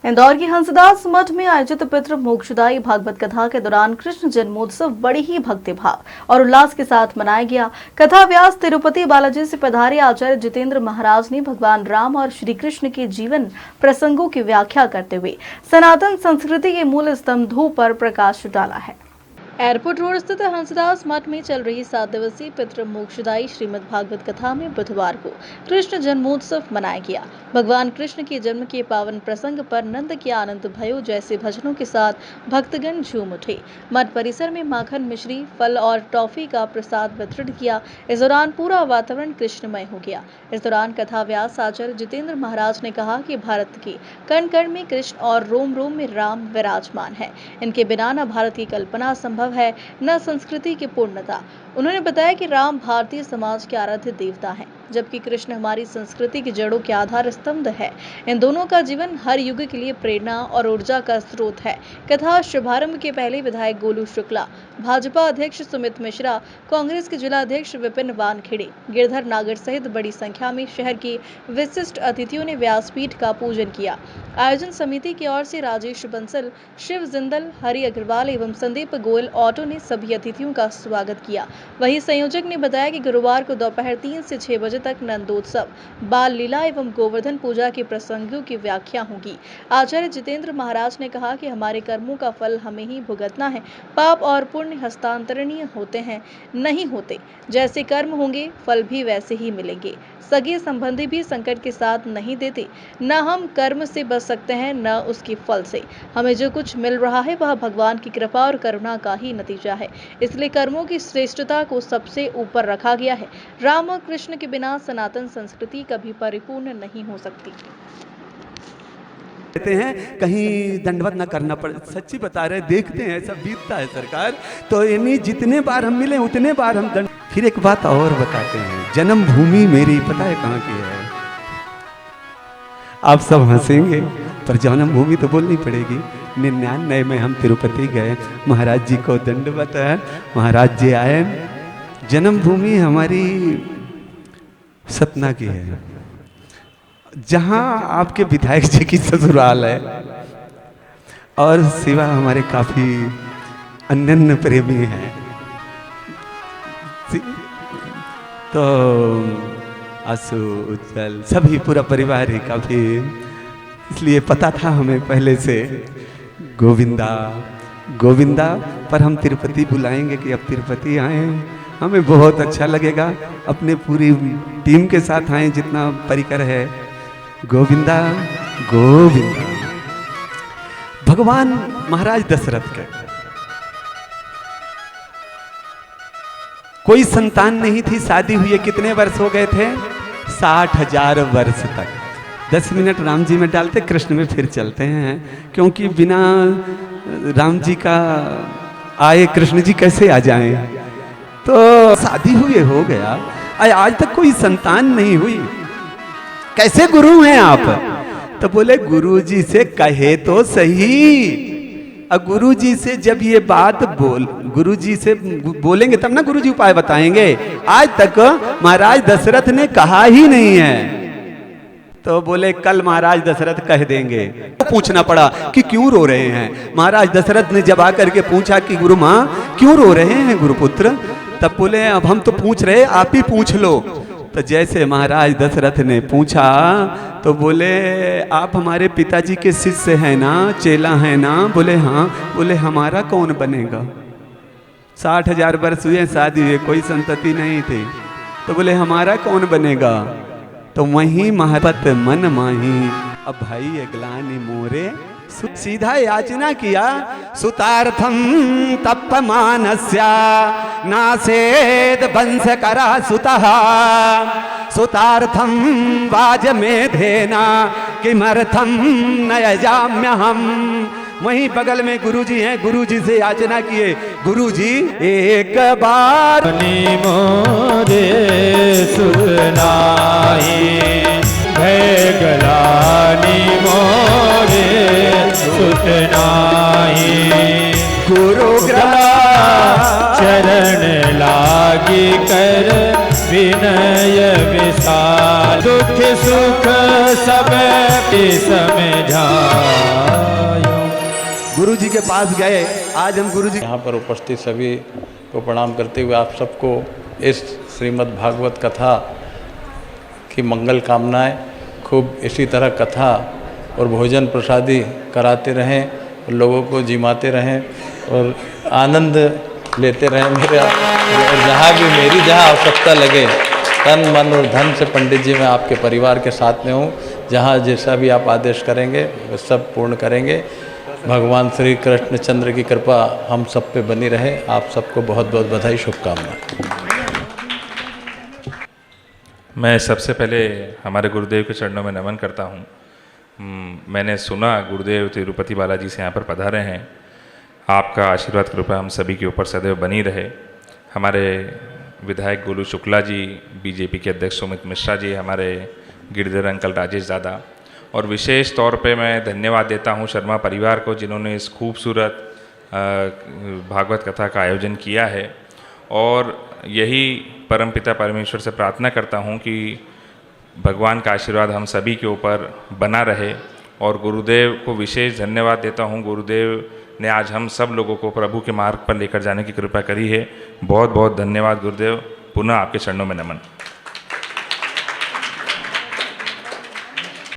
इंदौर की हंसदास मठ में आयोजित पितृ मोक्षदायी भागवत कथा के दौरान कृष्ण जन्मोत्सव बड़ी ही भक्तिभाव और उल्लास के साथ मनाया गया। कथा व्यास तिरुपति बालाजी से पधारे आचार्य जितेंद्र महाराज ने भगवान राम और श्री कृष्ण के जीवन प्रसंगों की व्याख्या करते हुए सनातन संस्कृति के मूल स्तंभों पर प्रकाश डाला है। एयरपोर्ट रोड स्थित हंसदास मठ में चल रही 7 दिवसीय पितृ मोक्षदायी श्रीमद् भागवत कथा में बुधवार को कृष्ण जन्मोत्सव मनाया गया। भगवान कृष्ण के जन्म के पावन प्रसंग पर नंद के आनंद भयो जैसे भजनों के साथ भक्तगण झूम उठे। मठ परिसर में माखन मिश्री फल और टॉफी का प्रसाद वितरण किया। इस दौरान पूरा वातावरण कृष्णमय हो गया। इस दौरान कथा व्यास आचार्य जितेंद्र महाराज ने कहा कि भारत के कण कण में कृष्ण और रोम रोम में राम विराजमान है। इनके बिना न भारत की कल्पना संभव है न संस्कृति की पूर्णता। उन्होंने बताया कि राम भारतीय समाज के आराध्य देवता हैं, जबकि कृष्ण हमारी संस्कृति की जड़ों के आधार स्तंभ है। इन दोनों का जीवन हर युग के लिए प्रेरणा और ऊर्जा का स्रोत है। कथा शुभारंभ के पहले विधायक गोलू शुक्ला, भाजपा अध्यक्ष सुमित मिश्रा, कांग्रेस के जिला अध्यक्ष विपिन वानखेड़े, गिरधर नागर सहित बड़ी संख्या में शहर के विशिष्ट अतिथियों ने व्यासपीठ का पूजन किया। आयोजन समिति की ओर से राजेश बंसल, शिव जिंदल, हरि अग्रवाल एवं संदीप गोयल ऑटो ने सभी अतिथियों का स्वागत किया। वहीं संयोजक ने बताया कि गुरुवार को दोपहर 3 से 6 बजे तक नंदोत्सव, बाल लीला एवं गोवर्धन पूजा के प्रसंगों की व्याख्या होगी। आचार्य जितेंद्र महाराज ने कहा कि हमारे कर्मों का फल हमें ही भुगतना है। पाप और पुण्य हस्तांतरणीय होते हैं, नहीं होते। जैसे कर्म होंगे फल भी वैसे ही मिलेंगे। सगे संबंधी भी संकट के साथ नहीं देते। न हम कर्म से बच सकते हैं न उसके फल से। हमें जो कुछ मिल रहा है वह भगवान की कृपा और करुणा का ही नतीजा है। इसलिए कर्मों की श्रेष्ठता को सबसे ऊपर रखा गया है। राम और कृष्ण के बिना सनातन संस्कृति कभी परिपूर्ण नहीं हो सकती। कहते हैं कहीं दंडवत ना करना पड़े। सच्ची बता रहे, देखते हैं सब बीतता है सरकार। तो यानी जितने बार हम मिले उतने बार हम दंड। फिर एक बात और बताते हैं, जन्मभूमि मेरी पता है कहाँ की है? आप सब हंसेंगे पर जन्मभूमि तो बोलनी पड़ेगी। 99 में हम तिरुपति गए, महाराज जी को दंडवत है, महाराज जी आए। जन्मभूमि हमारी सतना की है, जहां आपके विधायक जी की ससुराल है और सिवा हमारे काफी अनन्य प्रेमी हैं। तो आंसू उज्जवल सभी पूरा परिवार ही काफी, इसलिए पता था हमें पहले से गोविंदा गोविंदा। पर हम तिरुपति बुलाएंगे कि अब तिरुपति आए, हमें बहुत अच्छा लगेगा। अपने पूरी टीम के साथ आए, जितना परिकर है। गोविंदा गोविंदा। भगवान महाराज दशरथ के कोई संतान नहीं थी, शादी हुई कितने वर्ष हो गए थे? 60,000 वर्ष तक। 10 मिनट राम जी में डालते, कृष्ण में फिर चलते हैं, क्योंकि बिना राम जी का आए कृष्ण जी कैसे आ जाएं? तो शादी हुए हो गया, आज तक कोई संतान नहीं हुई। कैसे गुरु हैं आप? तो बोले गुरु जी से कहे तो सही। अब गुरु जी से जब ये बात गुरु जी से बोलेंगे तब ना गुरु जी उपाय बताएंगे। आज तक महाराज दशरथ ने कहा ही नहीं है। तो बोले कल महाराज दशरथ कह देंगे। तो पूछना पड़ा कि क्यों रो रहे हैं। महाराज दशरथ ने जब आकर के पूछा कि गुरु माँ क्यों रो रहे हैं गुरुपुत्र? तब बोले अब हम तो पूछ रहे, आप ही पूछ लो। तो जैसे महाराज दशरथ ने पूछा तो बोले आप हमारे पिताजी के शिष्य हैं ना, चेला हैं ना? बोले हाँ। बोले हमारा कौन बनेगा? 60,000 वर्ष हुए शादी हुए, कोई संतति नहीं थी। तो बोले हमारा कौन बनेगा? तो वहीं महबत मन माही अब भाई अगलानी मोरे। सीधा याचना किया, सुतार्थम तप्यमानस्य नासेद वंश करा सुतः सुतार्थम वाजमेधेना किमर्थम न यजाम्यहम्। वहीं बगल में गुरुजी हैं, गुरुजी से याचना किए, गुरुजी एक बार मोरे सुनाई भय गलानी मोरे सुतनाई। गुरु चरण लागी कर विनय विशाल दुख सुख सब समझा गुरु जी के पास गए। आज हम गुरु जी यहाँ पर उपस्थित सभी को प्रणाम करते हुए आप सबको इस श्रीमद् भागवत कथा की मंगल कामनाएं। खूब इसी तरह कथा और भोजन प्रसादी कराते रहें और लोगों को जिमाते रहें और आनंद लेते रहें मेरे। और जहाँ भी मेरी जहाँ आवश्यकता लगे तन मन और धन से पंडित जी मैं आपके परिवार के साथ में हूँ। जहाँ जैसा भी आप आदेश करेंगे वो सब पूर्ण करेंगे। भगवान श्री कृष्णचंद्र की कृपा हम सब पे बनी रहे। आप सबको बहुत बहुत बधाई, शुभकामनाएं। मैं सबसे पहले हमारे गुरुदेव के चरणों में नमन करता हूँ। मैंने सुना गुरुदेव तिरुपति बालाजी से यहाँ पर पधारे हैं। आपका आशीर्वाद कृपा हम सभी के ऊपर सदैव बनी रहे। हमारे विधायक गोलू शुक्ला जी, बीजेपी के अध्यक्ष सुमित मिश्रा जी, हमारे गिरधर अंकल राजेश दादा, और विशेष तौर पे मैं धन्यवाद देता हूँ शर्मा परिवार को जिन्होंने इस खूबसूरत भागवत कथा का आयोजन किया है। और यही परमपिता परमेश्वर से प्रार्थना करता हूँ कि भगवान का आशीर्वाद हम सभी के ऊपर बना रहे। और गुरुदेव को विशेष धन्यवाद देता हूँ। गुरुदेव ने आज हम सब लोगों को प्रभु के मार्ग पर लेकर जाने की कृपा करी है। बहुत बहुत धन्यवाद गुरुदेव। पुनः आपके चरणों में नमन।